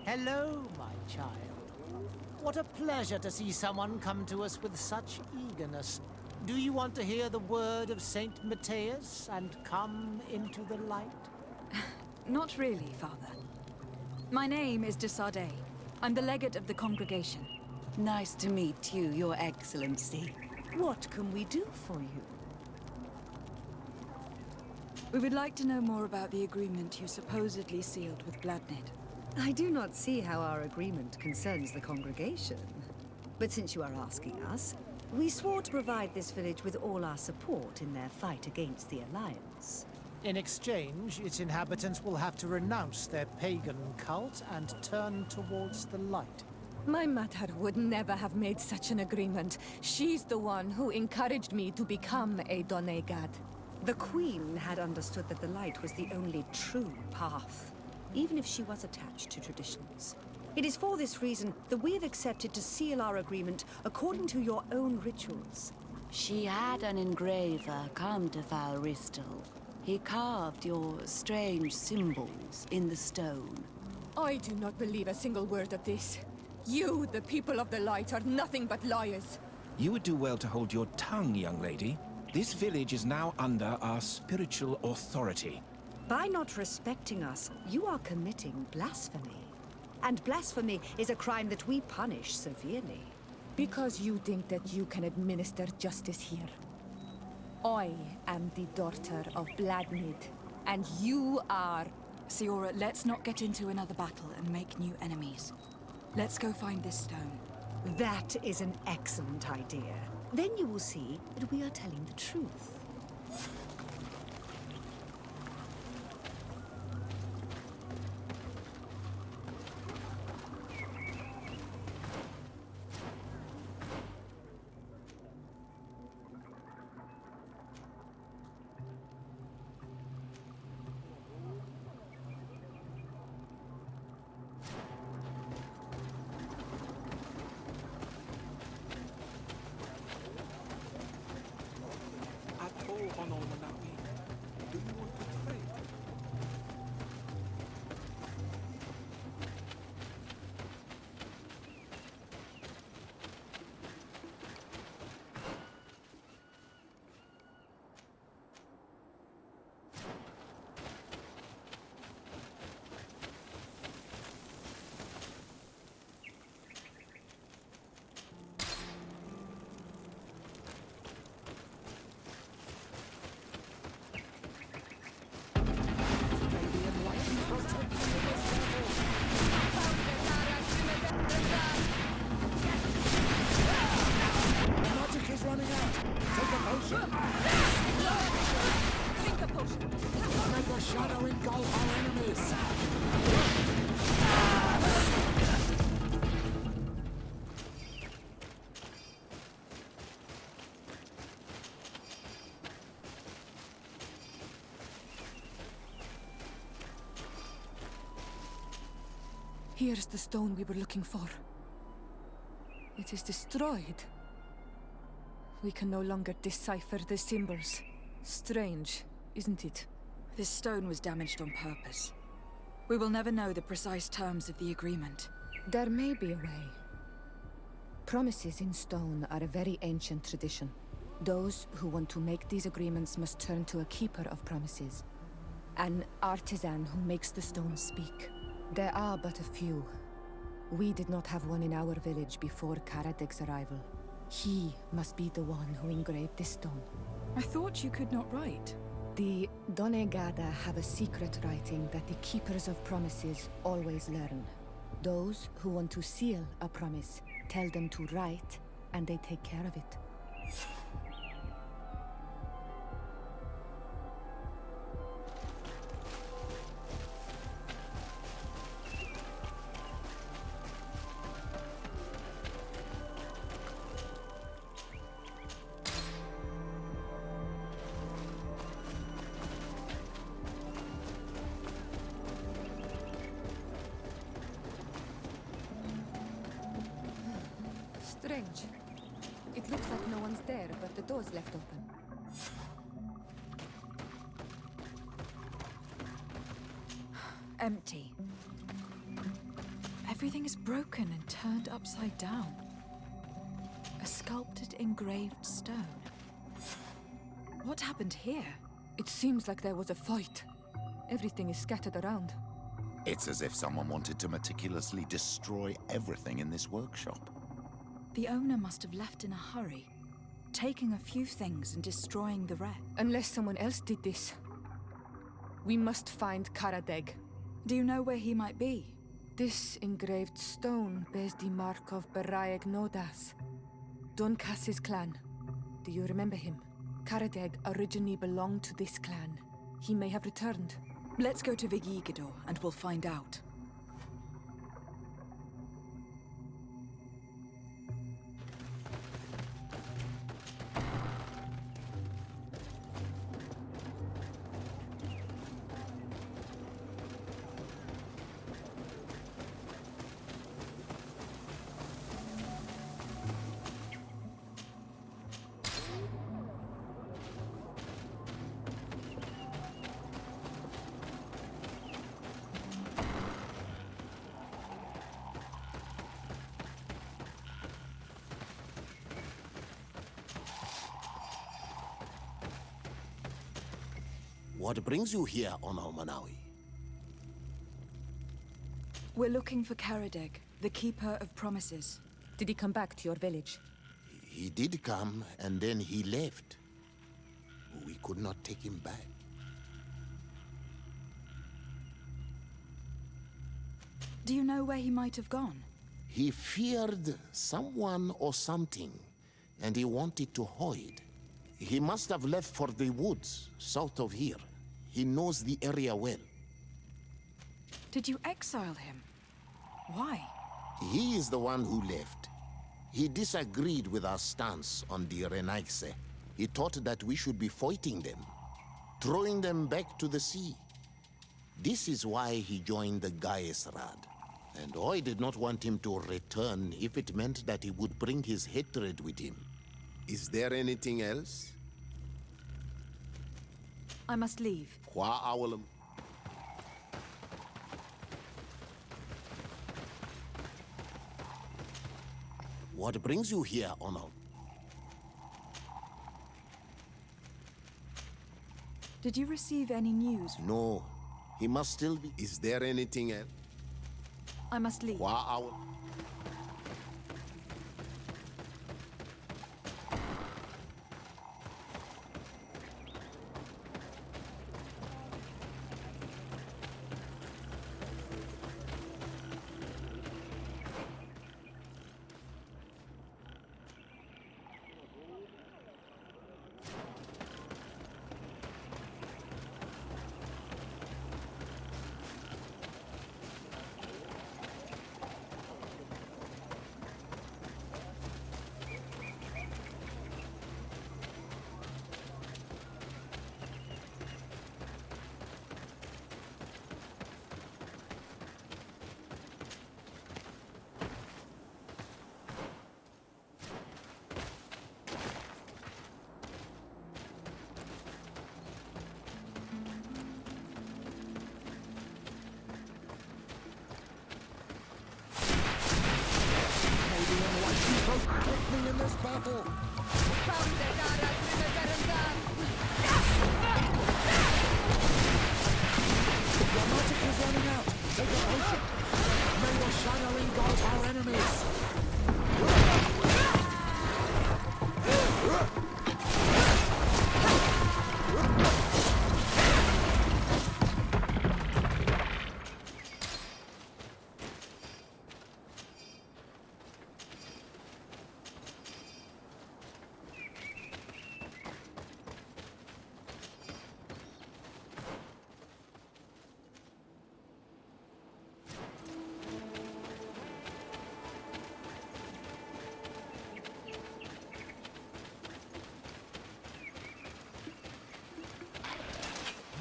Hello, my child. What a pleasure to see someone come to us with such eagerness. Do you want to hear the word of Saint Matthias and come into the light? Not really, Father. My name is de Sardet. I'm the legate of the congregation. Nice to meet you, Your Excellency. What can we do for you? We would like to know more about the agreement you supposedly sealed with Bladnid. I do not see how our agreement concerns the congregation. But since you are asking us, we swore to provide this village with all our support in their fight against the Alliance. In exchange, its inhabitants will have to renounce their pagan cult and turn towards the light. My mother would never have made such an agreement. She's the one who encouraged me to become a Donegad. The Queen had understood that the light was the only true path, even if she was attached to traditions. It is for this reason that we have accepted to seal our agreement according to your own rituals. She had an engraver come to Falristal. He carved your strange symbols in the stone. I do not believe a single word of this. You, the people of the light, are nothing but liars. You would do well to hold your tongue, young lady. This village is now under our spiritual authority. By not respecting us, you are committing blasphemy. And blasphemy is a crime that we punish severely. Because you think that you can administer justice here. I am the daughter of Bladnid, and you are... Siora, let's not get into another battle and make new enemies. Let's go find this stone. That is an excellent idea. Then you will see that we are telling the truth. Do you want to trade? Here's the stone we were looking for. It is destroyed. We can no longer decipher the symbols. Strange, isn't it? This stone was damaged on purpose. We will never know the precise terms of the agreement. There may be a way. Promises in stone are a very ancient tradition. Those who want to make these agreements must turn to a keeper of promises. An artisan who makes the stone speak. There are but a few. We did not have one in our village before Karadek's arrival. He must be the one who engraved this stone. I thought you could not write. The Donegada have a secret writing that the keepers of promises always learn. Those who want to seal a promise tell them to write, and they take care of it. Strange. It looks like no one's there, but the door's left open. Empty. Everything is broken and turned upside down. A sculpted, engraved stone. What happened here? It seems like there was a fight. Everything is scattered around. It's as if someone wanted to meticulously destroy everything in this workshop. The owner must have left in a hurry, taking a few things and destroying the rest. Unless someone else did this. We must find Karadeg. Do you know where he might be? This engraved stone bears the mark of Baraeg Nodas, Donkas's clan. Do you remember him? Karadeg originally belonged to this clan. He may have returned. Let's go to Vigigidor and we'll find out. What brings you here on Almanawi? We're looking for Karadeg, the Keeper of Promises. Did he come back to your village? He did come, and then he left. We could not take him back. Do you know where he might have gone? He feared someone or something, and he wanted to hide. He must have left for the woods, south of here. He knows the area well. Did you exile him? Why? He is the one who left. He disagreed with our stance on the Renaigse. He thought that we should be fighting them, throwing them back to the sea. This is why he joined the Gaesrad. And I did not want him to return if it meant that he would bring his hatred with him. Is there anything else? I must leave. Qua awalum. What brings you here, Onal? Did you receive any news? No, he must still be. Is there anything else? I must leave. Qua awal. Take me in this battle! Your magic is running out! Take a potion! May your shadow engulf our enemies!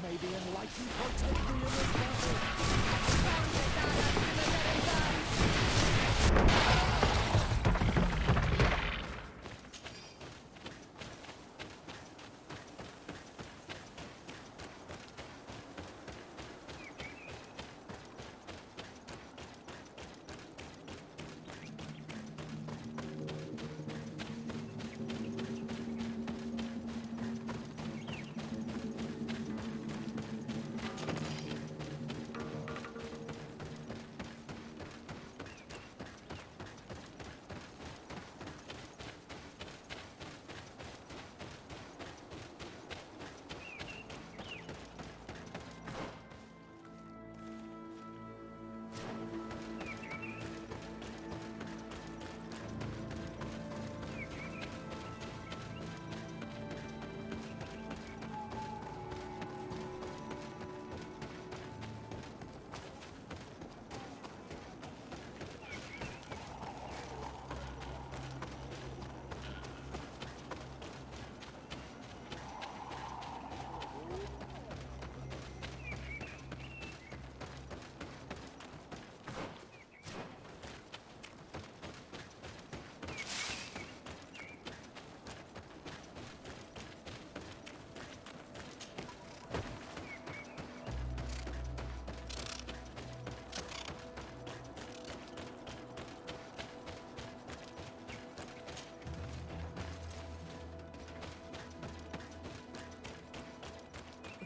May the enlightened protect me in this battle!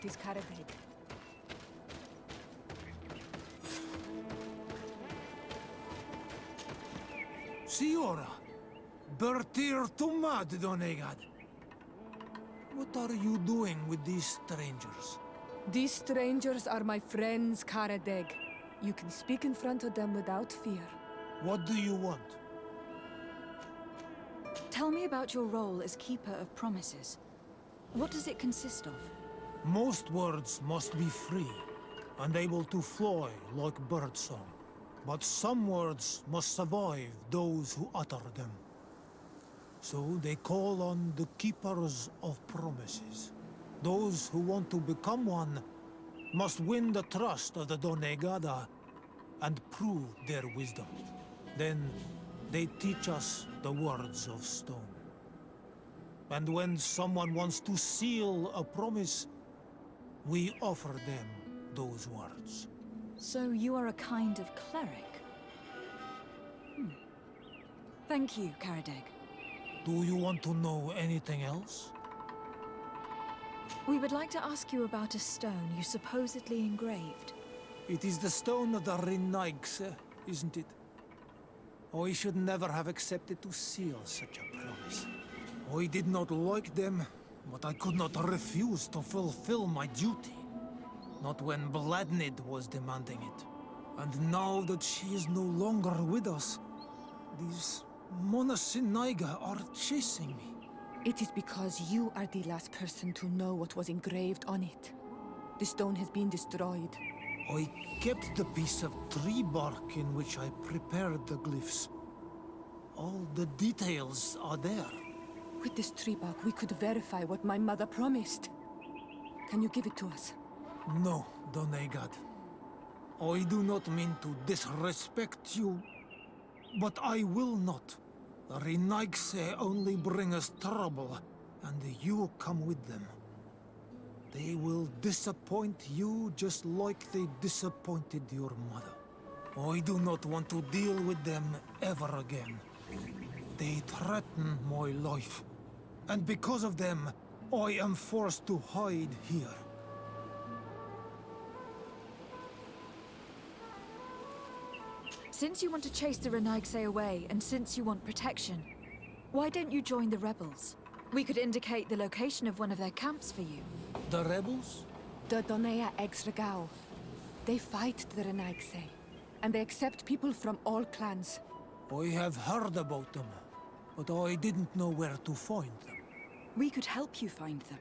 want is Karadeg. Siora, Bertir Tumad Donegad. What are you doing with these strangers? These strangers are my friends, Karadeg. You can speak in front of them without fear. What do you want? Tell me about your role as Keeper of Promises. What does it consist of? Most words must be free and able to fly like birdsong. But some words must survive those who utter them. So they call on the Keepers of Promises. Those who want to become one must win the trust of the Donegada and prove their wisdom. Then they teach us the words of stone. And when someone wants to seal a promise, we offer them those words. So you are a kind of cleric? Thank you, Karadeg. Do you want to know anything else? We would like to ask you about a stone you supposedly engraved. It is the stone of the Renaigse, isn't it? I should never have accepted to seal such a promise. I did not like them, but I could not refuse to fulfill my duty. Not when Bladnid was demanding it. And now that she is no longer with us, these Monasinaiga are chasing me. It is because you are the last person to know what was engraved on it. The stone has been destroyed. I kept the piece of tree bark in which I prepared the glyphs. All the details are there. With this tree bark, we could verify what my mother promised. Can you give it to us? No, Donegad. I do not mean to disrespect you, but I will not. The Renaigse only bring us trouble, and you come with them. They will disappoint you just like they disappointed your mother. I do not want to deal with them ever again. They threaten my life, and because of them, I am forced to hide here. Since you want to chase the Renaigse away, and since you want protection, why don't you join the rebels? We could indicate the location of one of their camps for you. The rebels? The Donea Exregao. They fight the Renaigse, and they accept people from all clans. I have heard about them, but I didn't know where to find them. We could help you find them,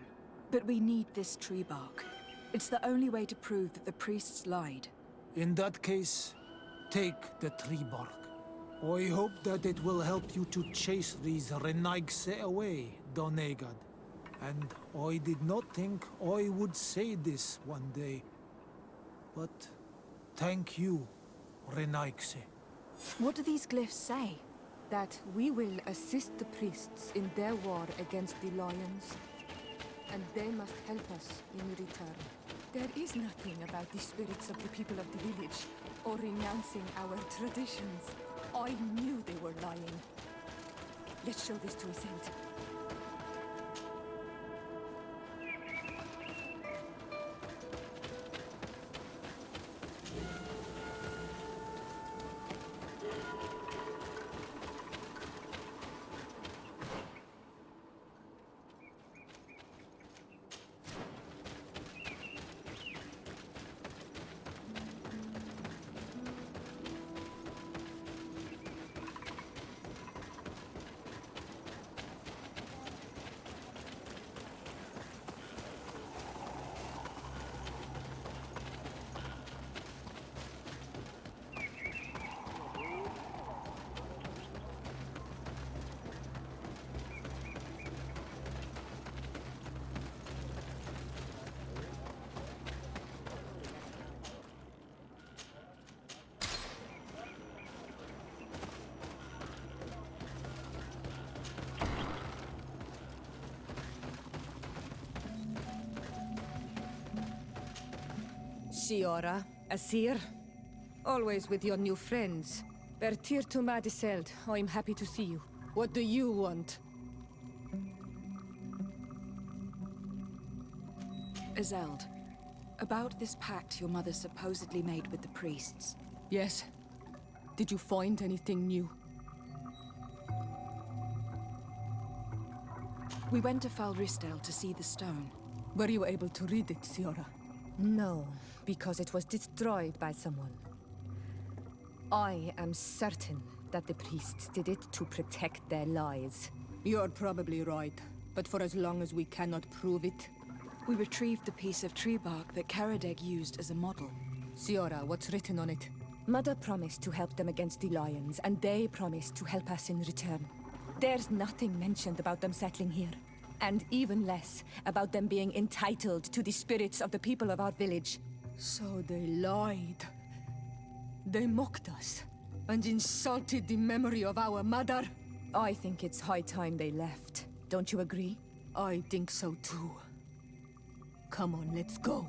but we need this tree bark. It's the only way to prove that the priests lied. In that case, take the tree bark. I hope that it will help you to chase these Renaigse away, Donegad. And I did not think I would say this one day. But thank you, Renaigse. What do these glyphs say? That we will assist the priests in their war against the Lions, and they must help us in return. There is nothing about the spirits of the people of the village, or renouncing our traditions. I knew they were lying. Let's show this to Ascent. Siora, Asir, always with your new friends. Bertir to Madiseld, I'm happy to see you. What do you want? Azeld, about this pact your mother supposedly made with the priests. Yes. Did you find anything new? We went to Falristel to see the stone. Were you able to read it, Siora? No, because it was destroyed by someone. I am certain that the priests did it to protect their lies. You're probably right, but for as long as we cannot prove it... We retrieved the piece of tree bark that Karadeg used as a model. Siora, what's written on it? Mother promised to help them against the lions, and they promised to help us in return. There's nothing mentioned about them settling here. And even less about them being entitled to the spirits of the people of our village. So they lied. They mocked us and insulted the memory of our mother. I think it's high time they left. Don't you agree? I think so too. Come on, let's go.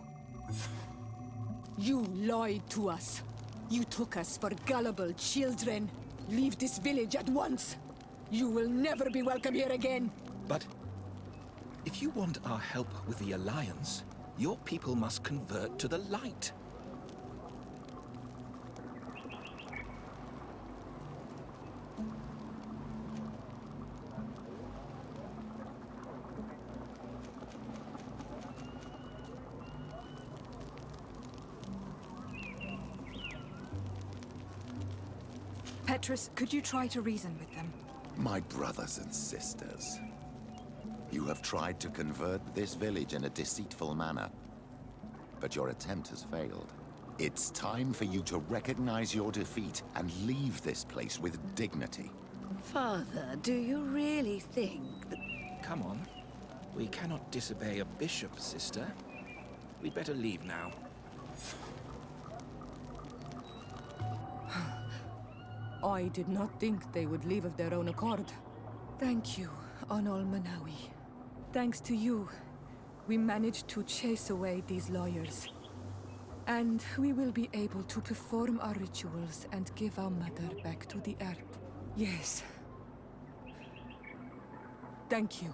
You lied to us. You took us for gullible children. Leave this village at once. You will never be welcome here again. But if you want our help with the Alliance, your people must convert to the light. Petrus, could you try to reason with them? My brothers and sisters, you have tried to convert this village in a deceitful manner, but your attempt has failed. It's time for you to recognize your defeat and leave this place with dignity. Father, do you really think that... Come on. We cannot disobey a bishop, sister. We'd better leave now. I did not think they would leave of their own accord. Thank you, Onol Manawi. Thanks to you, we managed to chase away these lawyers. And we will be able to perform our rituals and give our mother back to the earth. Yes. Thank you.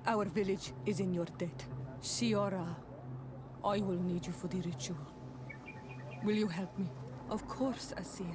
Our village is in your debt. Siora, I will need you for the ritual. Will you help me? Of course, Asir.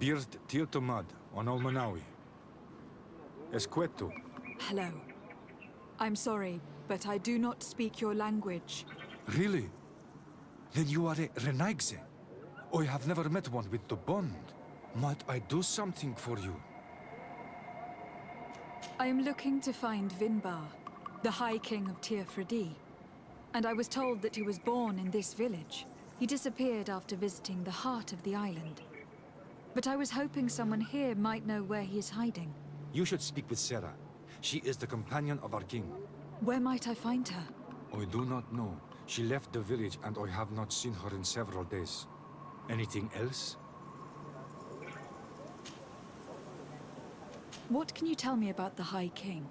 Bird Tirtomad on Almanawi. Esqueto. Hello. I'm sorry, but I do not speak your language. Really? Then you are a Renaigse. I have never met one with the bond. Might I do something for you? I am looking to find Vinbar, the High King of Tirfredi. And I was told that he was born in this village. He disappeared after visiting the heart of the island. But I was hoping someone here might know where he is hiding. You should speak with Sarah. She is the companion of our king. Where might I find her? I do not know. She left the village and I have not seen her in several days. Anything else? What can you tell me about the High King?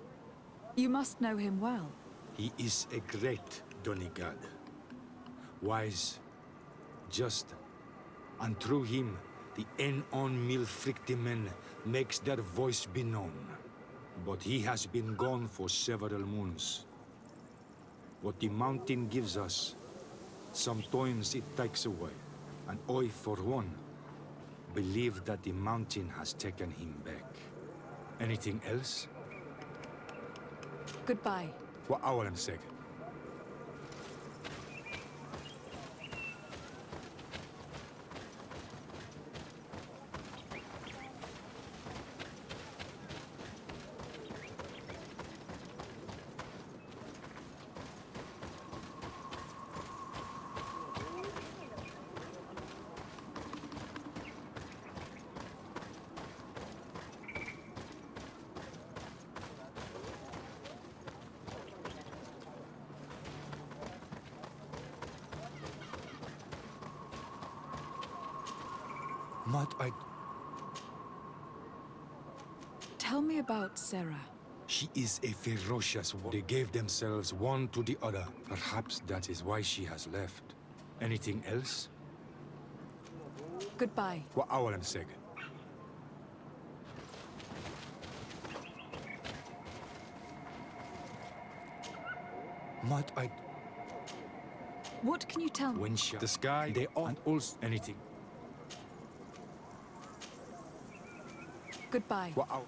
You must know him well. He is a great Donigad. Wise, just, and through him, the En-on Milfrictimen makes their voice be known. But he has been gone for several moons. What the mountain gives us, sometimes it takes away. And I, for one, believe that the mountain has taken him back. Anything else? Goodbye. What I say? Might I... Tell me about Sarah. She is a ferocious one. They gave themselves one to the other. Perhaps that is why she has left. Anything else? Goodbye. What I say? Might I... What can you tell me? When she... The sky, they are... And also anything. Goodbye. What I...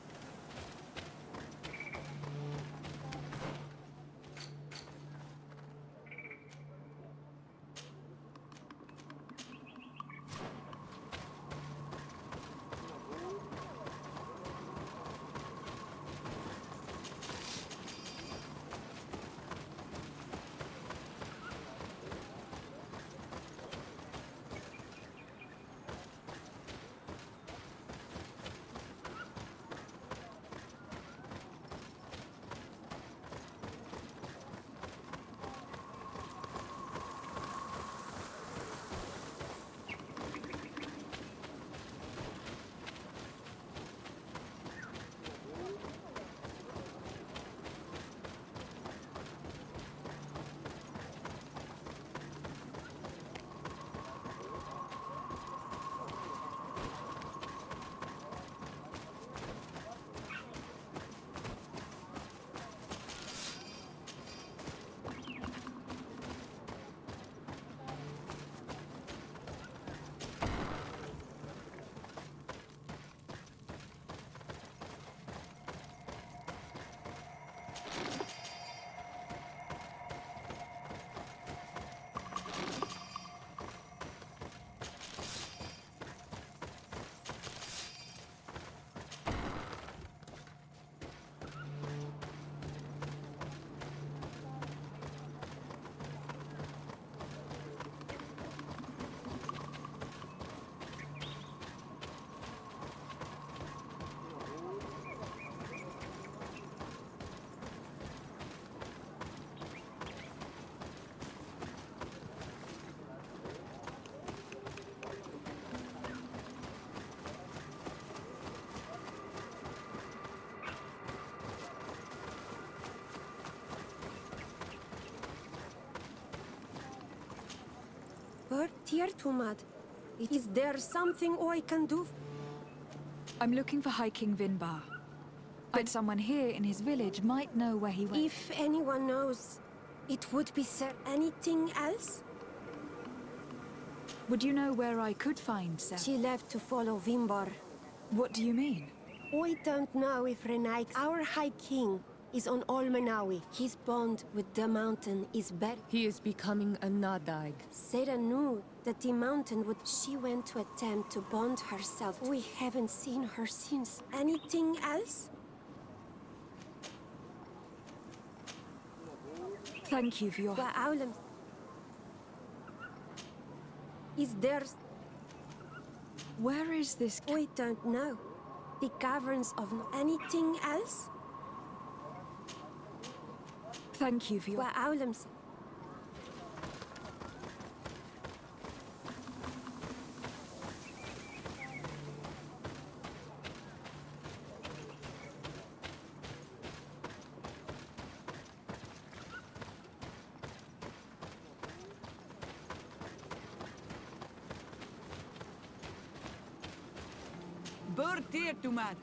Tirtumad, is there something I can do? I'm looking for High King Vinbar. But someone here in his village might know where he went. If anyone knows, it would be Sir. Anything else? Would you know where I could find Sarah? She left to follow Vimbar. What do you mean? We don't know if Renaik, our High King, is on Olmenawi. His bond with the mountain is better. He is becoming a Nadaig. Sarah knew that the mountain would... She went to attempt to bond herself. We haven't seen her since. Anything else? Thank you for your... Wa'aulam. Is there... Where is this... We don't know. The caverns of... Anything else? Thank you for your... Wa'aulam. Burtir tumad.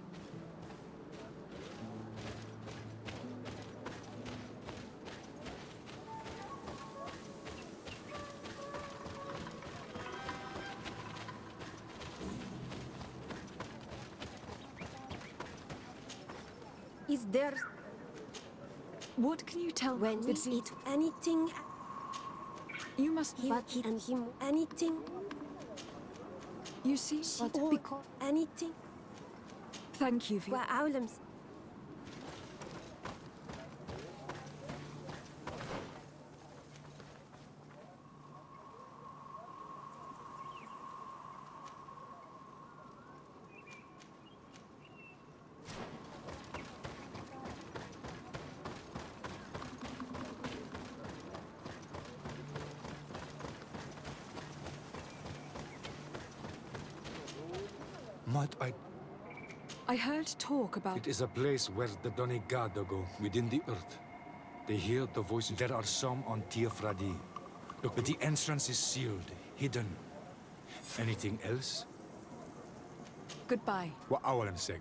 Is there... What can you tell... When we eat anything... You must... But he and him... Anything... You see... Because anything... Thank you for your... Wa'aulam. Mud, I heard talk about... It is a place where the Donegada go, within the earth. They hear the voices. There are some on Tiafradi. Look, but the entrance is sealed, hidden. Anything else? Goodbye. What Awalan seg?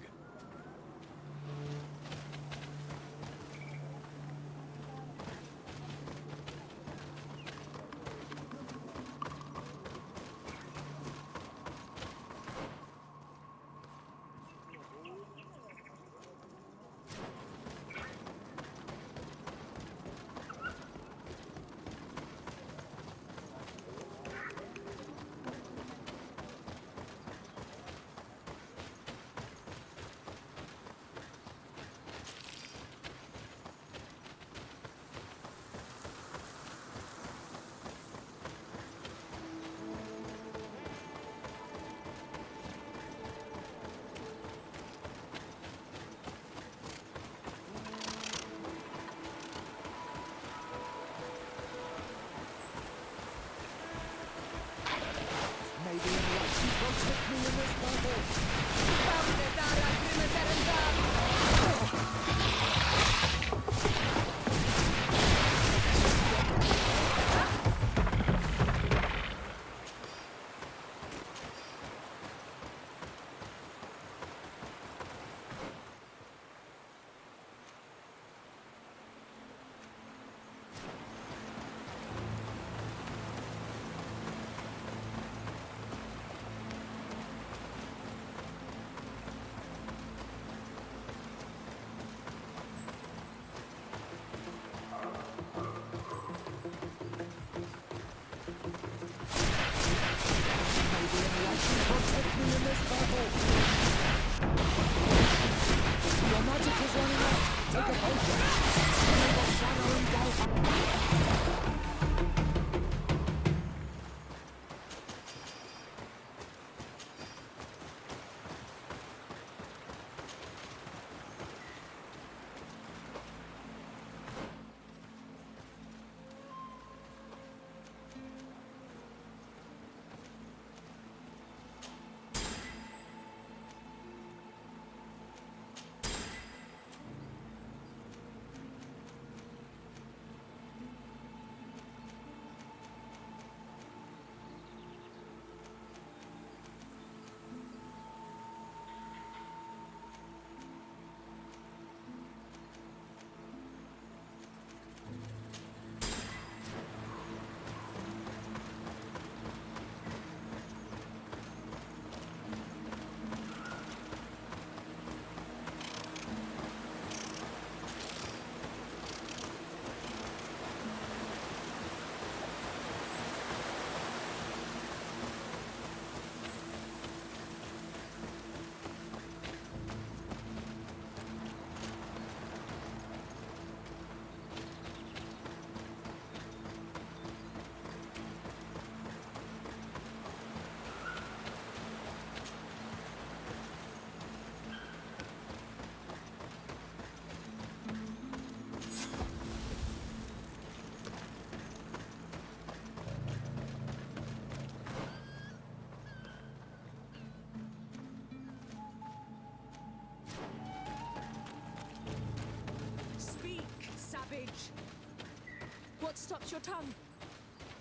What stops your tongue?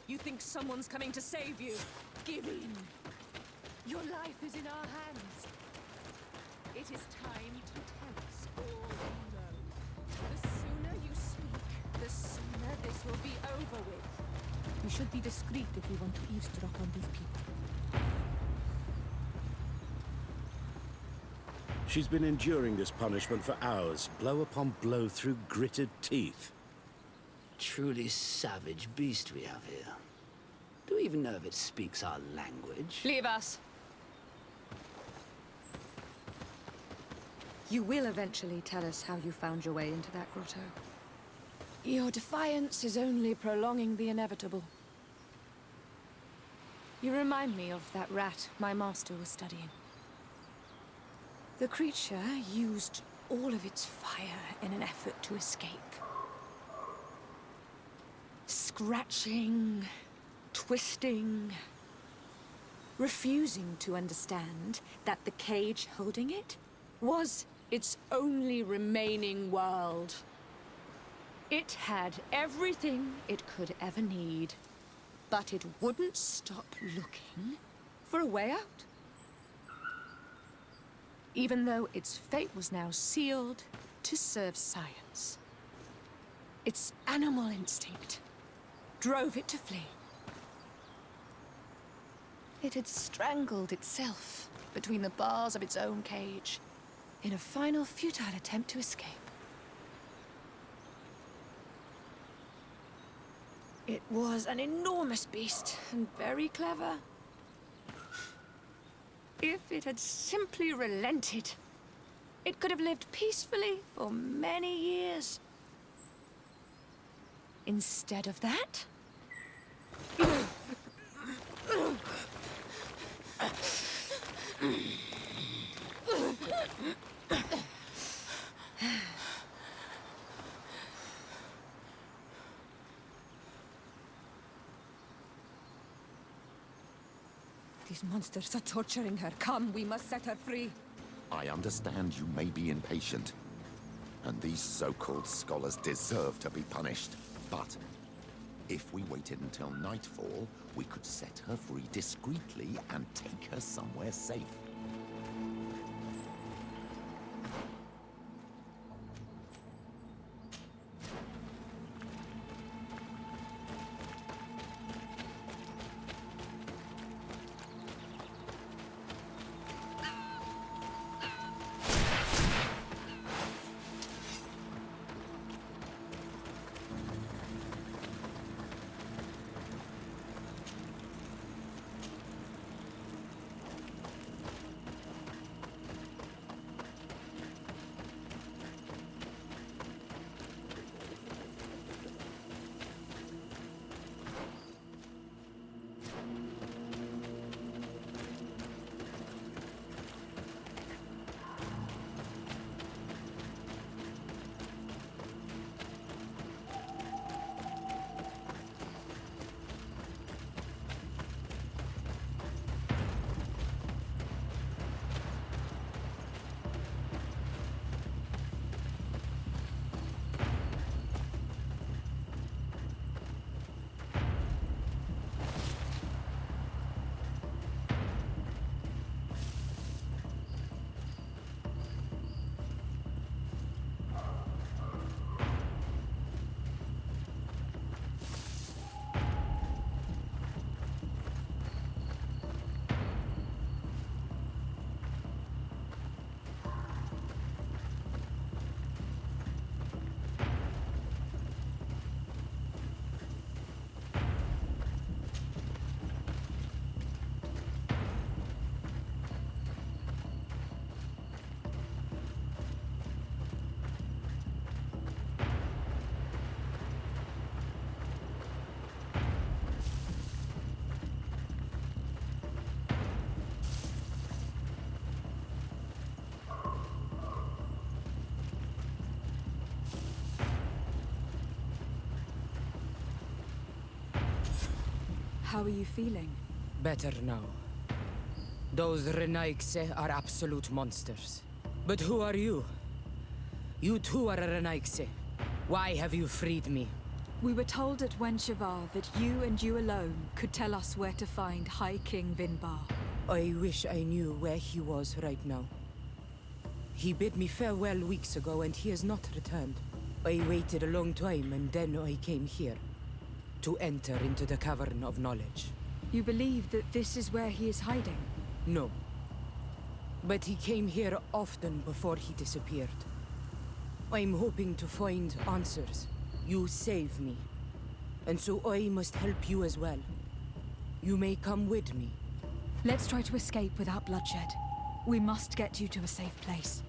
You think someone's coming to save you? Give in. Your life is in our hands. It is time to tell us all you know. The sooner you speak, the sooner this will be over with. We should be discreet if we want to eavesdrop on these people. She's been enduring this punishment for hours, blow upon blow through gritted teeth. Truly savage beast we have here. Do we even know if it speaks our language? Leave us. You will eventually tell us how you found your way into that grotto. Your defiance is only prolonging the inevitable. You remind me of that rat my master was studying. The creature used all of its fire in an effort to escape. Scratching, twisting, refusing to understand that the cage holding it was its only remaining world. It had everything it could ever need, but it wouldn't stop looking for a way out. Even though its fate was now sealed to serve science. Its animal instinct drove it to flee. It had strangled itself between the bars of its own cage in a final futile attempt to escape. It was an enormous beast and very clever. If it had simply relented, it could have lived peacefully for many years. Instead of that, These monsters are torturing her. Come, we must set her free. I understand you may be impatient, and these so-called scholars deserve to be punished. But if we waited until nightfall, we could set her free discreetly and take her somewhere safe. how are you feeling? Better now. Those Renaigse are absolute monsters. But who are you? You too are a Renaigse. Why have you freed me? We were told at Wenshavar that you and you alone could tell us where to find High King Vinbar. I wish I knew where he was right now. He bid me farewell weeks ago and he has not returned. I waited a long time and then I came here. To enter into the Cavern of Knowledge. You believe that this is where he is hiding? No. But he came here often before he disappeared. I'm hoping to find answers. You saved me. And so I must help you as well. You may come with me. Let's try to escape without bloodshed. We must get you to a safe place.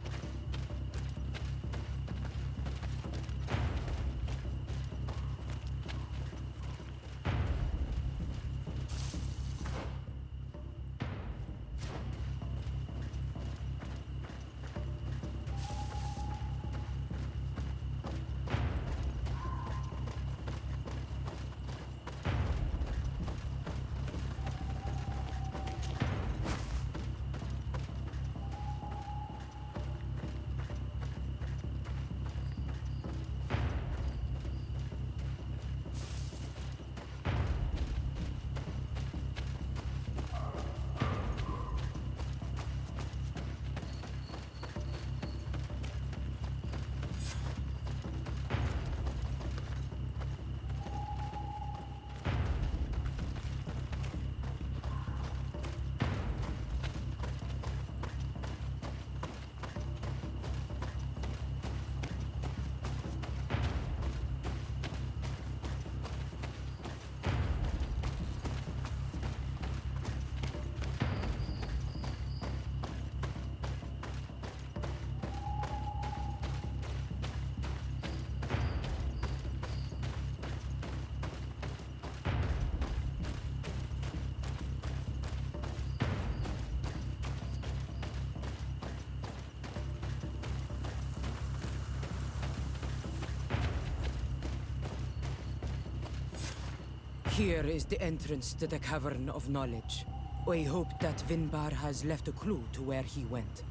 Here is the entrance to the Cavern of Knowledge. I hope that Vinbar has left a clue to where he went.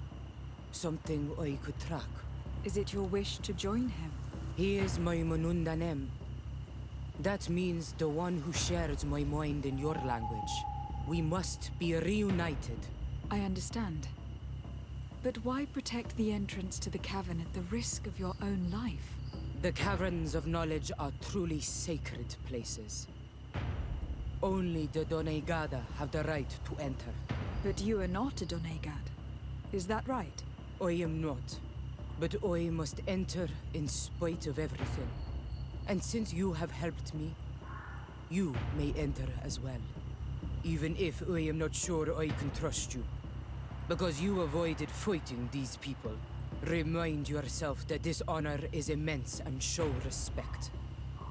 Something I could track. Is it your wish to join him? He is my Munundanem. That means the one who shares my mind in your language. We must be reunited. I understand. But why protect the entrance to the cavern at the risk of your own life? The Caverns of Knowledge are truly sacred places. Only the Doneigada have the right to enter. But you are not a Doneigad. Is that right? I am not. But I must enter in spite of everything. And since you have helped me, you may enter as well. Even if I am not sure I can trust you. Because you avoided fighting these people. Remind yourself that this honor is immense and show respect.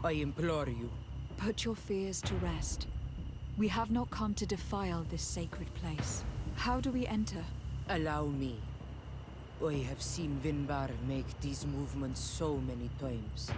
I implore you. Put your fears to rest. We have not come to defile this sacred place. How do we enter? Allow me. I have seen Vinbar make these movements so many times.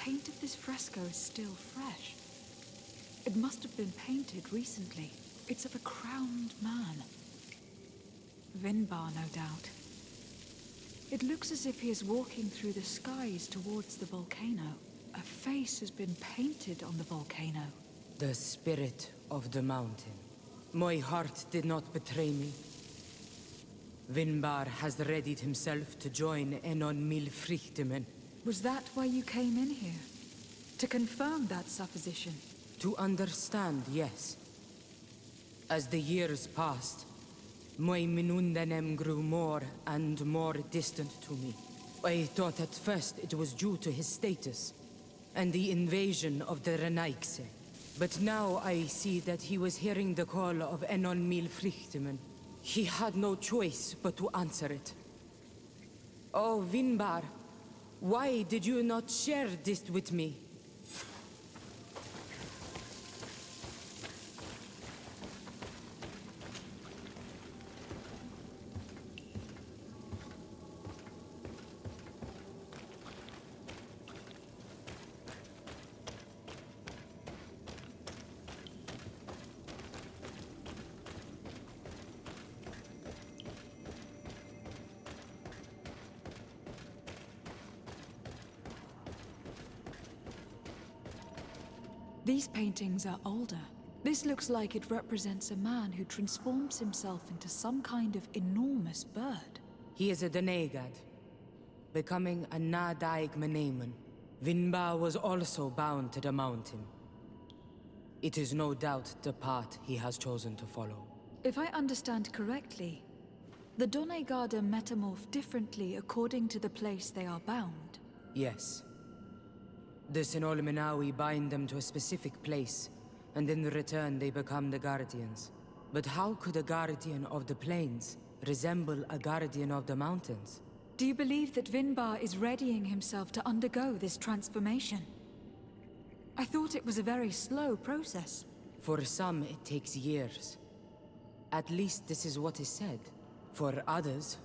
Paint of this fresco is still fresh. It must have been painted recently. It's of a crowned man. Vinbar, no doubt. It looks as if he is walking through the skies towards the volcano. A face has been painted on the volcano. The spirit of the mountain. My heart did not betray me. Vinbar has readied himself to join Enon Milfrichtemen. Was that why you came in here? To confirm that supposition? To understand, yes. As the years passed, my Minundanem grew more and more distant to me. I thought at first it was due to his status and the invasion of the Renaigse. But now I see that he was hearing the call of Enon Milfrichtemen. He had no choice but to answer it. Oh, Vinbar. Why did you not share this with me? These paintings are older. This looks like it represents a man who transforms himself into some kind of enormous bird. He is a Donegad, becoming a Nadaig Meneman. Vinbar was also bound to the mountain. It is no doubt the path he has chosen to follow. If I understand correctly, the Donegada metamorph differently according to the place they are bound. Yes. The Sinol Minawi bind them to a specific place, and in return they become the Guardians. But how could a Guardian of the Plains resemble a Guardian of the Mountains? Do you believe that Vinbar is readying himself to undergo this transformation? I thought it was a very slow process. For some, it takes years. At least this is what is said. For others,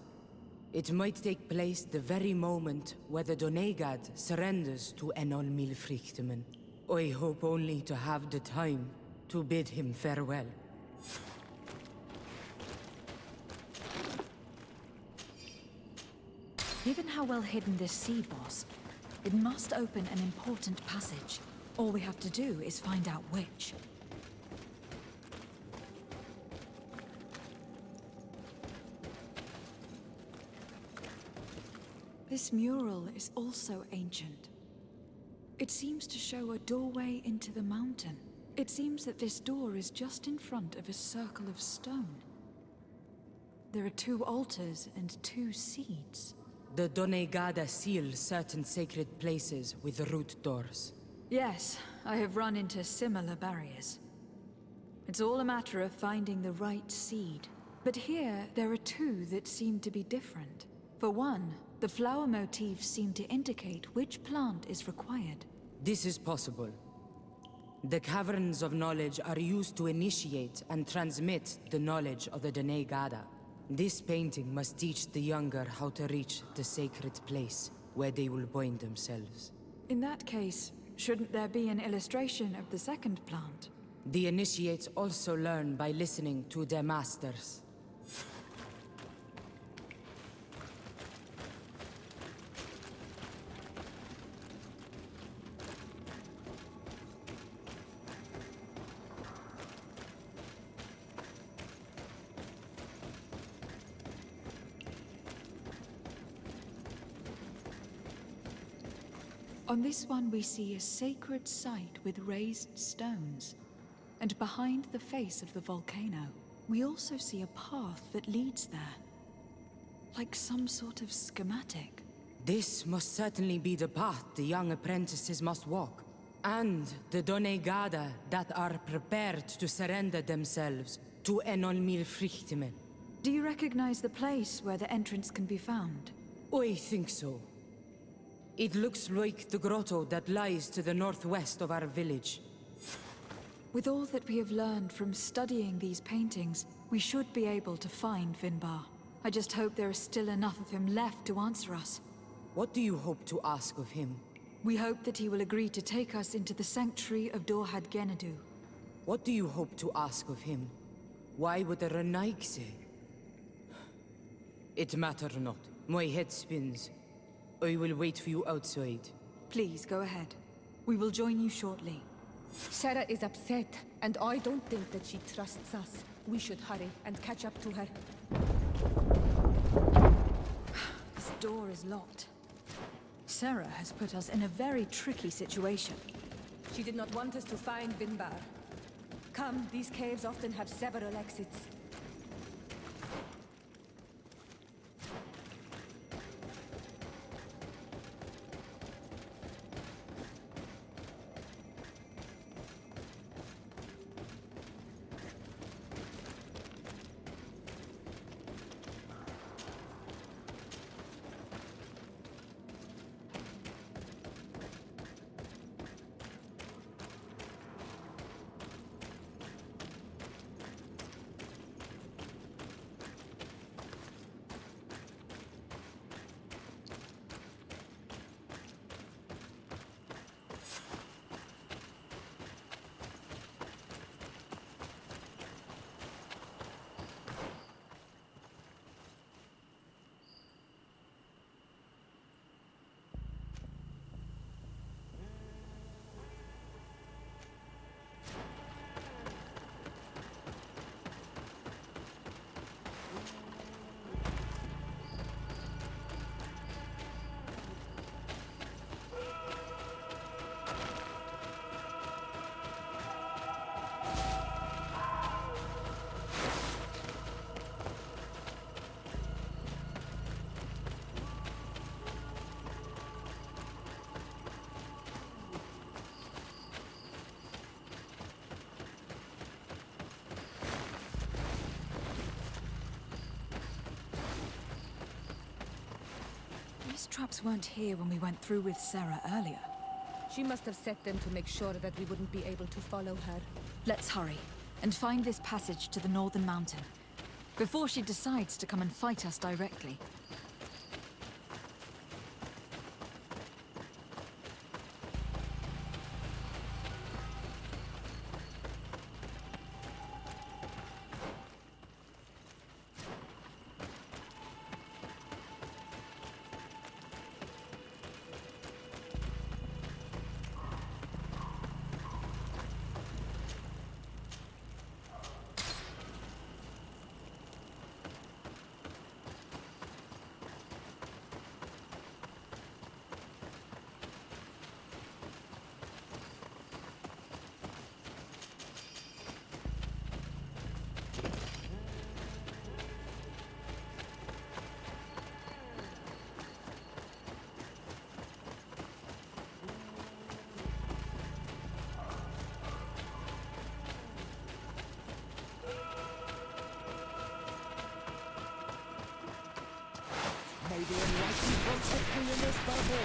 it might take place the very moment where the Donegad surrenders to Enol Milfrichtemen. I hope only to have the time to bid him farewell. Given how well hidden this seed was, it must open an important passage. All we have to do is find out which. This mural is also ancient. It seems to show a doorway into the mountain. It seems that this door is just in front of a circle of stone. There are 2 altars and 2 seeds. The Donegada seal certain sacred places with root doors. Yes, I have run into similar barriers. It's all a matter of finding the right seed. But here, there are 2 that seem to be different. For one, the flower motifs seem to indicate which plant is required. This is possible. The caverns of knowledge are used to initiate and transmit the knowledge of the Donegada. This painting must teach the younger how to reach the sacred place where they will bind themselves. In that case, shouldn't there be an illustration of the second plant? The initiates also learn by listening to their masters. On this one we see a sacred site with raised stones. And behind the face of the volcano, we also see a path that leads there. Like some sort of schematic. This must certainly be the path the young apprentices must walk. And the Donegada that are prepared to surrender themselves to Enol Milfrichtemen. Do you recognize the place where the entrance can be found? I think so. It looks like the grotto that lies to the northwest of our village. With all that we have learned from studying these paintings, we should be able to find Vinbar. I just hope there is still enough of him left to answer us. What do you hope to ask of him? We hope that he will agree to take us into the sanctuary of Dorhad Genadu. What do you hope to ask of him? Why would the Renaig say? It matter not. My head spins. I will wait for you outside. Please, go ahead. We will join you shortly. Sarah is upset, and I don't think that she trusts us. We should hurry and catch up to her. This door is locked. Sarah has put us in a very tricky situation. She did not want us to find Vinbar. Come, these caves often have several exits. traps weren't here when we went through with Sarah earlier. She must have set them to make sure that we wouldn't be able to follow her. Let's hurry and find this passage to the northern mountain before she decides to come and fight us directly. May the Enlightened protect me in this battle!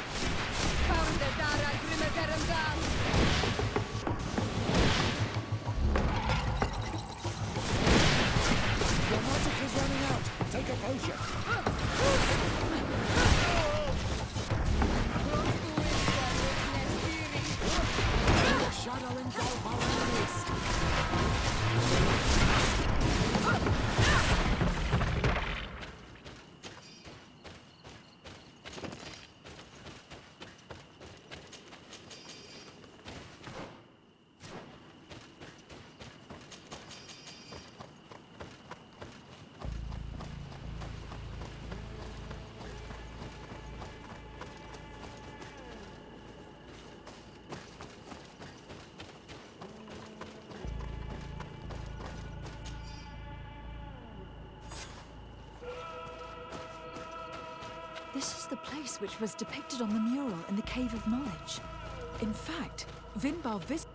Found the Dara Grimaderengal! Your magic is running out! Take a potion! Shadow engulf our enemies! This is the place which was depicted on the mural in the Cave of Knowledge. In fact, Vinbar visited.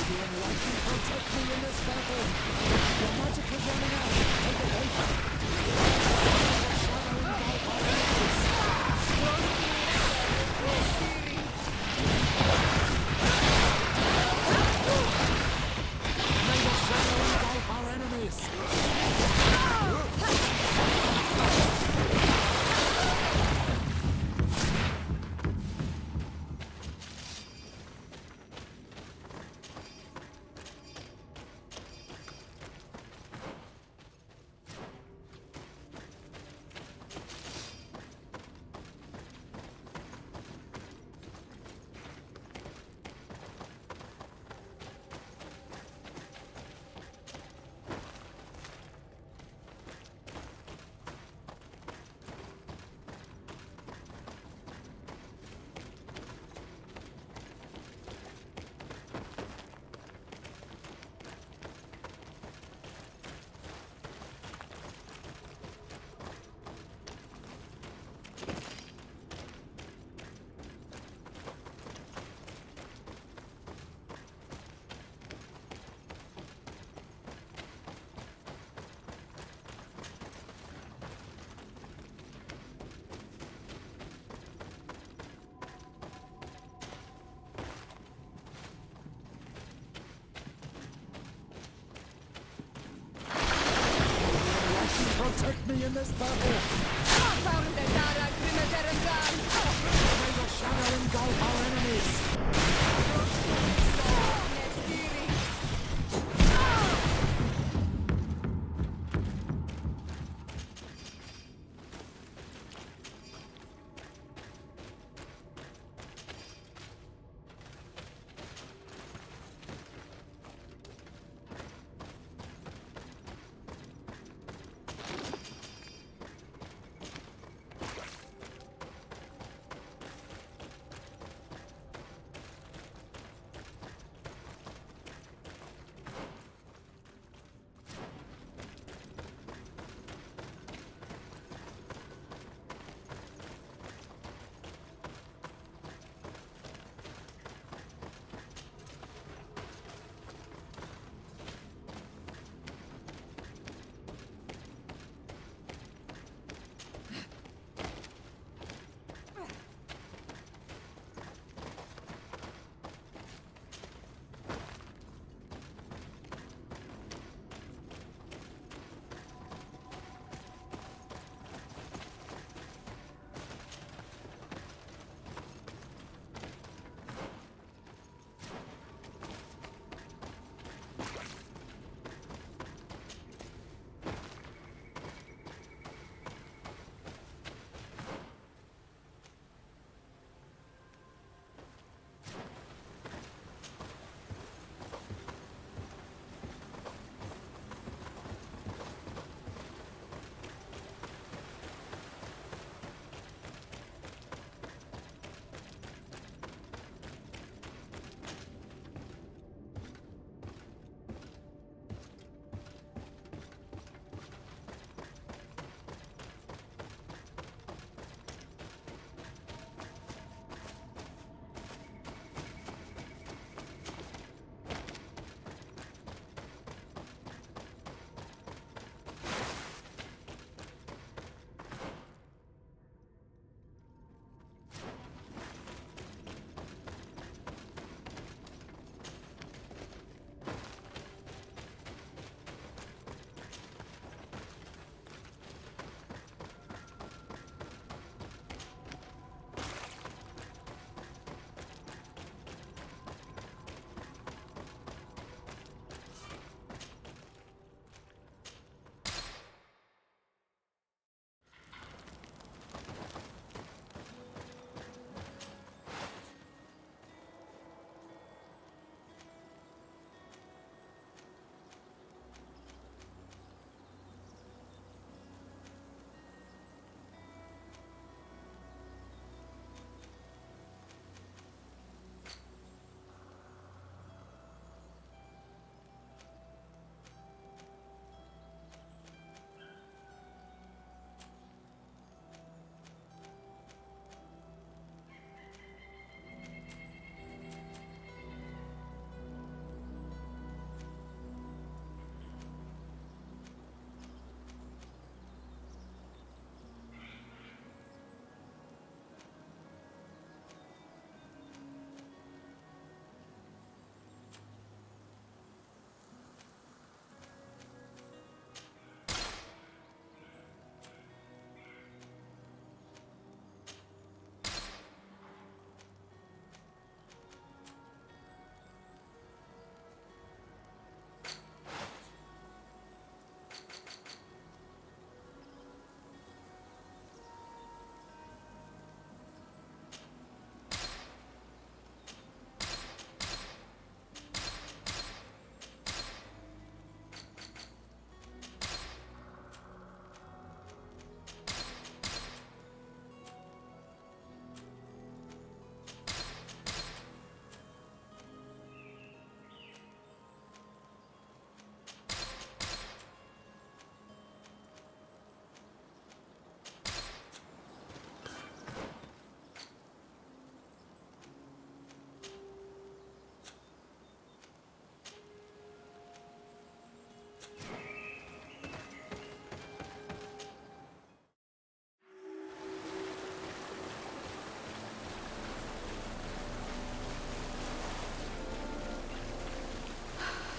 you enlighten, protect me in this battle. Your magic was running out. Take it later. May the shadow engulf our enemies. Protect me in this battle! May the shadow engulf our enemies!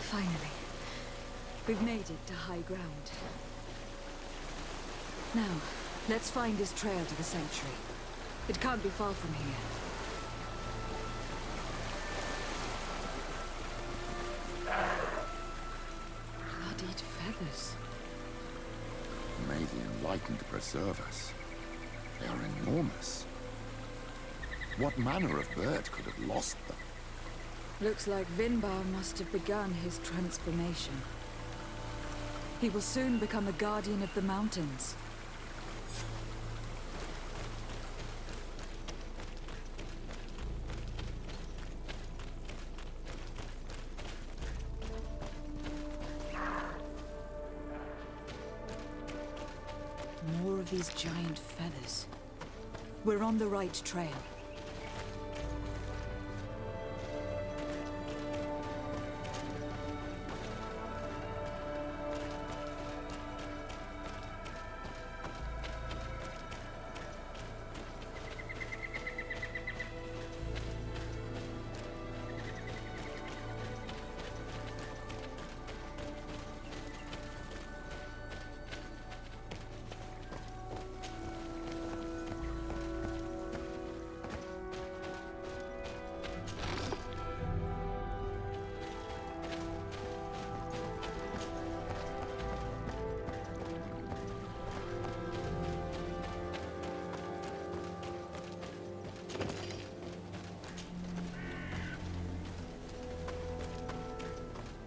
Finally. We've made it to high ground. Now, let's find this trail to the sanctuary. It can't be far from here. Bloodied feathers. May the Enlightened preserve us. They are enormous. What manner of bird could have lost them? Looks like Vinbar must have begun his transformation. He will soon become a guardian of the mountains. More of these giant feathers. We're on the right trail.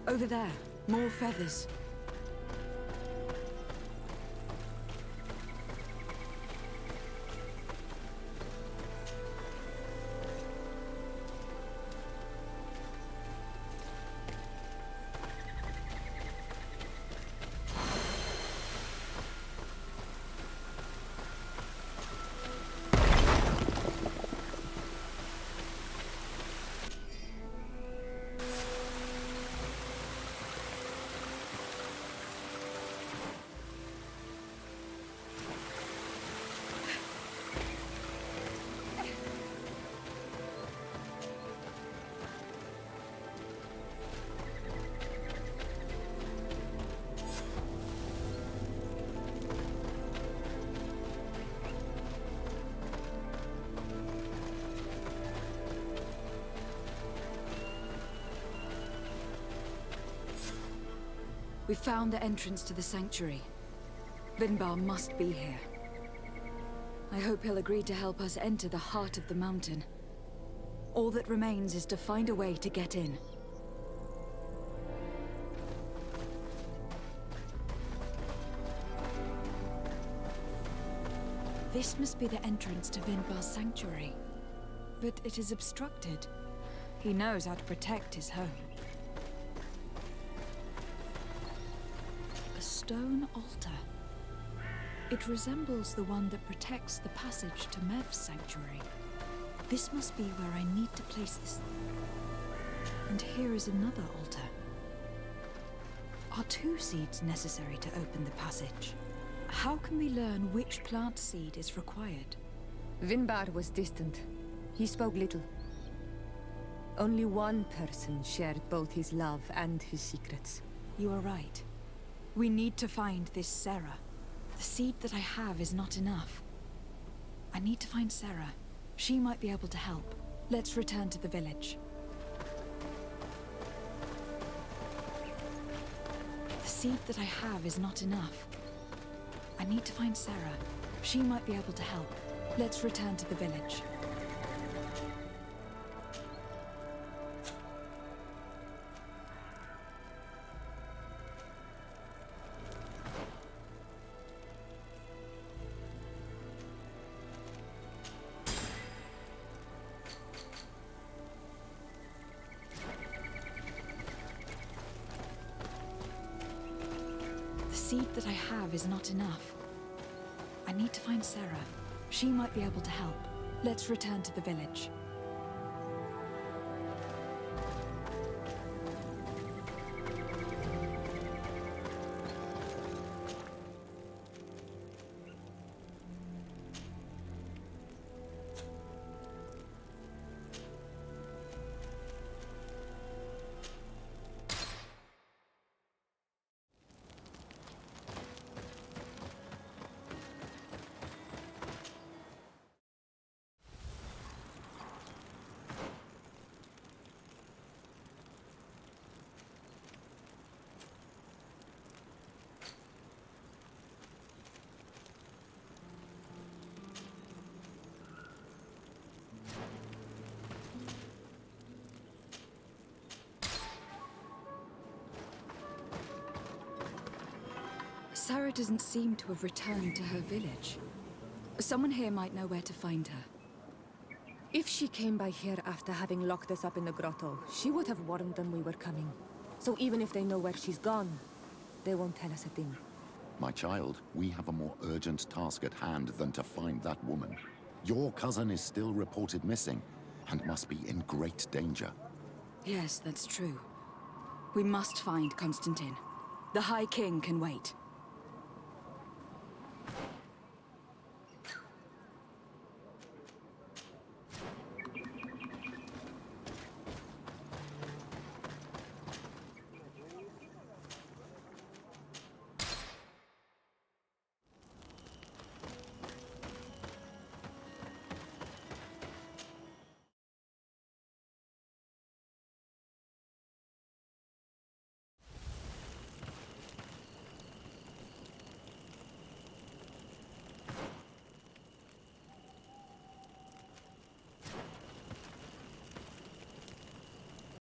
Over there, more feathers. We found the entrance to the sanctuary. Vinbar must be here. I hope he'll agree to help us enter the heart of the mountain. All that remains is to find a way to get in. This must be the entrance to Vinbar's sanctuary. But it is obstructed. He knows how to protect his home. A stone altar. It resembles the one that protects the passage to Mev's sanctuary. This must be where I need to place this. And here is another altar. Are 2 seeds necessary to open the passage? How can we learn which plant seed is required? Vinbar was distant. He spoke little. Only one person shared both his love and his secrets. You are right. We need to find this Sarah. The seed that I have is not enough. I need to find Sarah. She might be able to help. Let's return to the village. The seed that I have is not enough. I need to find Sarah. She might be able to help. Let's return to the village. The seed that I have is not enough. I need to find Sarah. She might be able to help. Let's return to the village. Sarah doesn't seem to have returned to her village. Someone here might know where to find her. If she came by here after having locked us up in the grotto, she would have warned them we were coming. So even if they know where she's gone, they won't tell us a thing. My child, we have a more urgent task at hand than to find that woman. Your cousin is still reported missing, and must be in great danger. Yes, that's true. We must find Constantine. The High King can wait.